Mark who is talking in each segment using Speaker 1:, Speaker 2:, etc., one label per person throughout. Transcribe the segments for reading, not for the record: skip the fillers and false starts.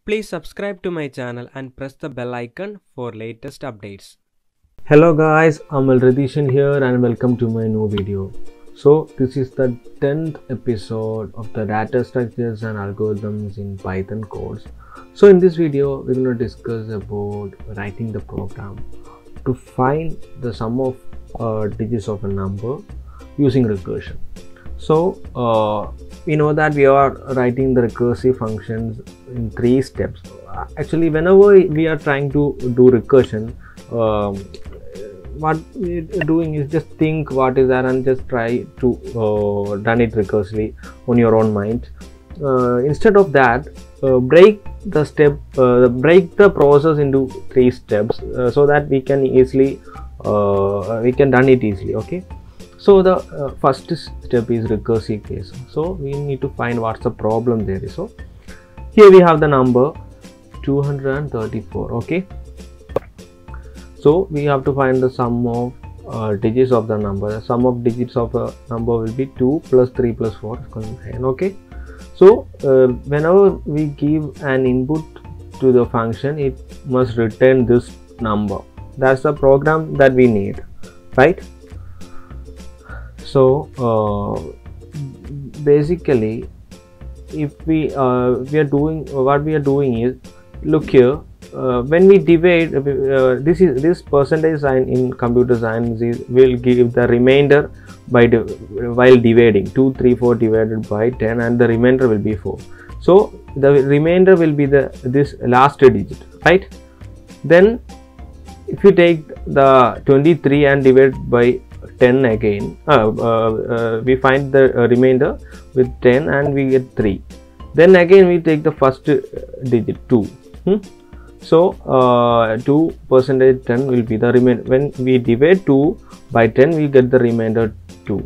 Speaker 1: Please subscribe to my channel and press the bell icon for latest updates.
Speaker 2: Hello guys, I'm Alradishan here and welcome to my new video. So this is the 10th episode of the data structures and algorithms in Python codes. So in this video we're going to discuss about writing the program to find the sum of digits of a number using recursion. So we know that we are writing the recursive functions in 3 steps. Actually, whenever we are trying to do recursion, what we're doing is just think what is that and just try to done it recursively on your own mind. Instead of that, break the process into 3 steps so that we can easily we can done it easily. Okay. So the first step is recursive case. So we need to find what's the problem there is. So here we have the number 234. Okay. So we have to find the sum of digits of the number. The sum of digits of a number will be 2 plus 3 plus 4 is 9. Okay. So whenever we give an input to the function, it must return this number. That's the program that we need, right? So basically, if we are doing what we are doing is, look here, when we divide, this percentage sign in computer science will give the remainder by while dividing 234 divided by 10, and the remainder will be 4. So the remainder will be this last digit, right? Then if you take the 23 and divide by 10 again, we find the remainder with 10 and we get 3. Then again we take the first digit 2. So 2 percentage 10 will be the remainder. When we divide 2 by 10, we get the remainder 2.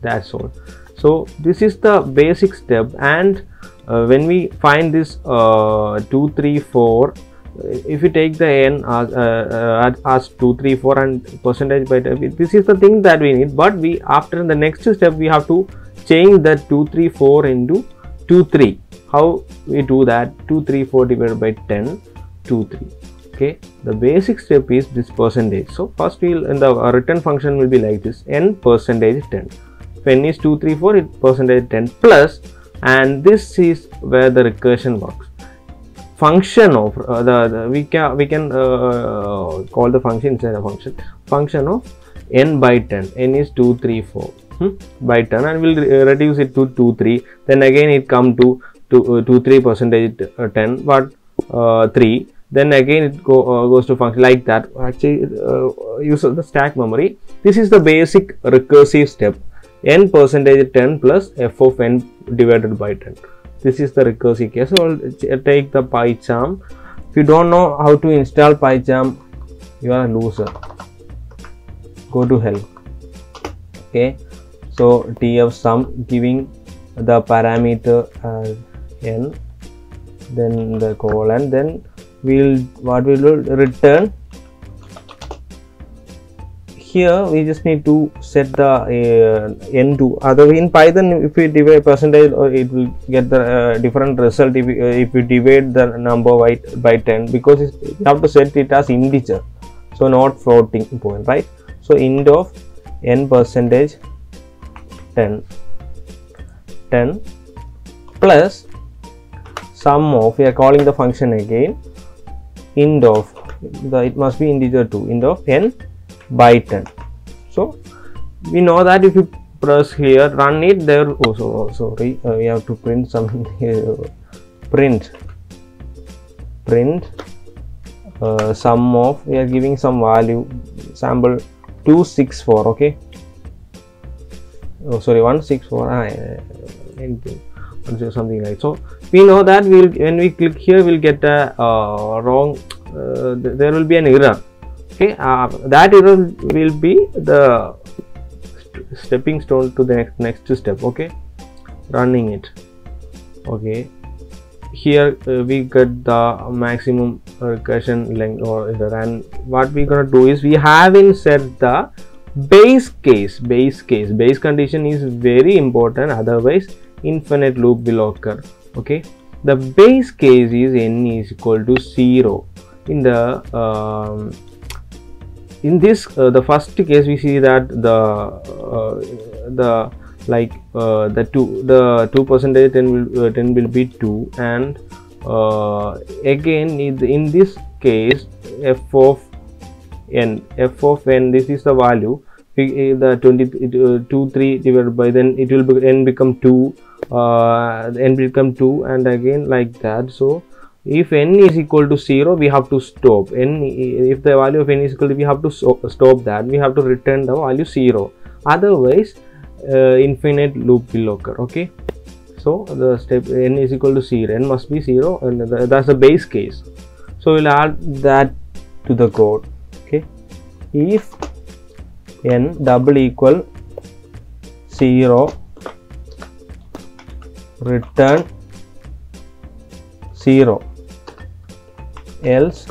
Speaker 2: That's all. So this is the basic step, and when we find this 2, 3, 4, if you take the n as 2, 3, 4 and percentage by 10, this is the thing that we need. But we, after the next step, we have to change that 2, 3, 4 into 2, 3. How we do that? 2, 3, 4 divided by 10, 2, 3. Okay, the basic step is this percentage. So first we'll, in the return function will be like this: n percentage 10. If n is 2, 3, 4, it percentage 10 plus, and this is where the recursion works. Function of we can call the function inside a function of n by 10. N is 2, 3, 4 by 10, and we'll reduce it to 2, 3. Then again it come to 2, 3 percentage 10, but 3. Then again it goes to function like that. Actually, use the stack memory. This is the basic recursive step: n percentage 10 plus f of n divided by 10. This is the recursive case. So I'll take the PyCharm. If you don't know how to install PyCharm, you are a loser. Go to hell. Okay. So tf_sum giving the parameter as n, then the colon, then what we will return. Here we just need to set the n to other. In Python, if we divide percentage, it will get the different result if we divide the number by 10, because you have to set it as integer, so not floating point, right? So int of n percentage 10 plus sum of, we are calling the function again, int of it must be integer 2, int of n by 10. So we know that if you press here, run it, there also sorry, we have to print something here. print sum of, we are giving some value, sample 264. Okay, oh sorry, 164 something like. So we know that when we click here, we'll get a wrong, there will be an error. Okay, that error will be the stepping stone to the next step. Okay, running it. Okay, here we get the maximum recursion length or error, and what we're gonna do is, we haven't set the base case. Base condition is very important, otherwise infinite loop will occur. Okay, the base case is n is equal to 0. In the the first case we see that the 2 percentage 10 will be 2, and again in this case f of n, this is the value, the 3 divided by, then it will be n become 2, n become 2, and again like that. So if n is equal to 0, we have to stop. If the value of n is equal to, we have to stop that, we have to return the value 0, otherwise infinite loop will occur. Okay, so the step n is equal to 0, n must be 0, and that's the base case. So we'll add that to the code. Okay, if n double equal 0, return 0, else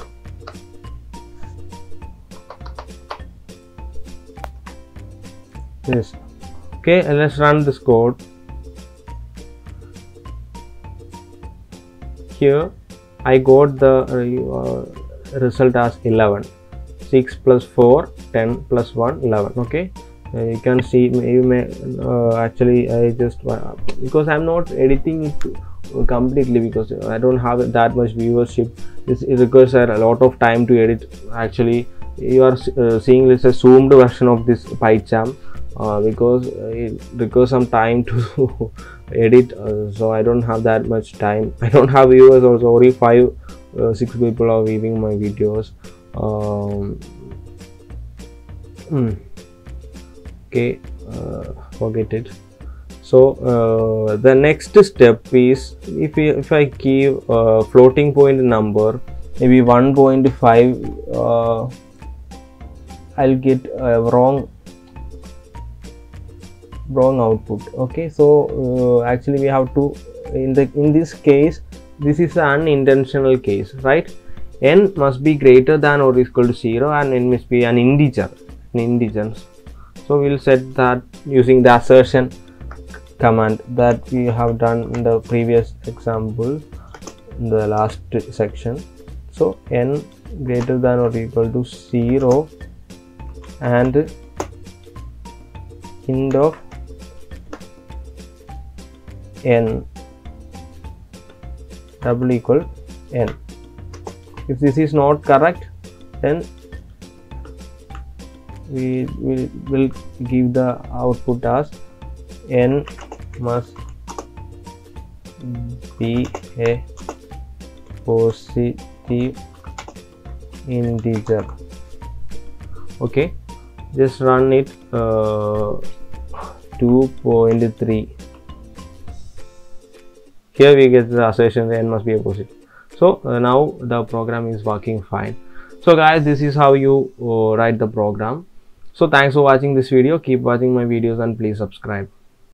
Speaker 2: this. Okay, and let's run this code. Here I got the result as 11. 6 plus 4, 10 plus 1, 11. Okay, you can see, you may actually I just because I'm not editing it completely, because I don't have that much viewership. It requires a lot of time to edit. Actually, you are seeing this a zoomed version of this PyCharm, because it requires some time to edit, so I don't have that much time. I don't have viewers also, only 5-6 people are viewing my videos. Okay, forget it. So the next step is, if I give a floating point number, maybe 1.5, I'll get a wrong output. Okay, so actually we have to, in this case, this is an unintentional case, right? N must be greater than or equal to 0, and n must be an integer. So we'll set that using the assertion command that we have done in the previous example, in the last section. So n greater than or equal to 0, and int of n double equal n. If this is not correct, then we will give the output as n must be a positive integer. Okay, just run it. 2.3. Here we get the assertion that n must be a positive. So now the program is working fine. So guys, this is how you write the program. So thanks for watching this video. Keep watching my videos and please subscribe.